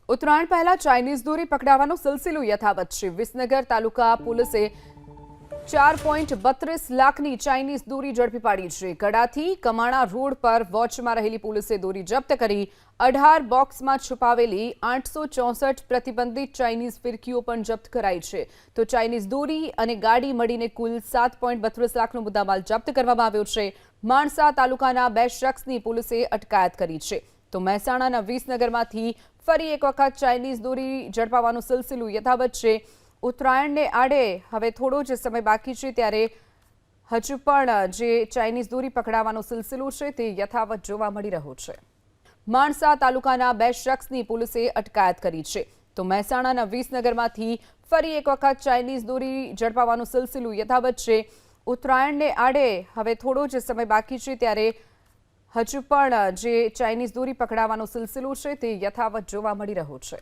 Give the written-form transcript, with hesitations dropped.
ઉત્તરાયણ પહેલા ચાઇનીઝ દોરી પકડાવાનો સિલસિલો યથાવત છે। વિસનગર તાલુકા પોલીસે 4.32 લાખની ચાઇનીઝ દોરી ઝડપી પાડી છે। ગડાથી કમાણા રોડ પર વોચમાં રહેલી પોલીસે દોરી જપ્ત કરી 18 બોક્સમાં છુપાવેલી 864 પ્રતિબંધિત ચાઇનીઝ ફિરકીઓ પણ જપ્ત કરાઈ છે। તો ચાઇનીઝ દોરી અને ગાડી મળીને કુલ 7.32 લાખનો મુદ્દામાલ જપ્ત કરવામાં આવ્યો છે। માણસા તાલુકાના 2 શખ્સની પોલીસે અટકાયત કરી છે। તો મહેસાણાના વિસનગરમાંથી ફરી એક વખત ચાઇનીઝ દોરી ઝડપાવાનો સિલસિલો યથાવત છે। ઉત્તરાયણને આડે હવે થોડો જ સમય બાકી છે, ત્યારે હજુ પણ જે ચાઇનીઝ દોરી પકડાવાનો સિલસિલો છે તે યથાવત જોવા મળી રહ્યો છે। માણસા તાલુકાના 2 શખ્સની પોલીસે અટકાયત કરી છે। તો મહેસાણાના વિસનગરમાંથી ફરી એક વખત ચાઇનીઝ દોરી ઝડપાવાનો સિલસિલો યથાવત છે। ઉત્તરાયણને આડે હવે થોડો જ સમય બાકી છે, ત્યારે હજુ પણ જે ચાઇનીઝ દોરી પકડાવાનો સિલસિલો છે તે યથાવત જોવા મળી રહ્યો છે।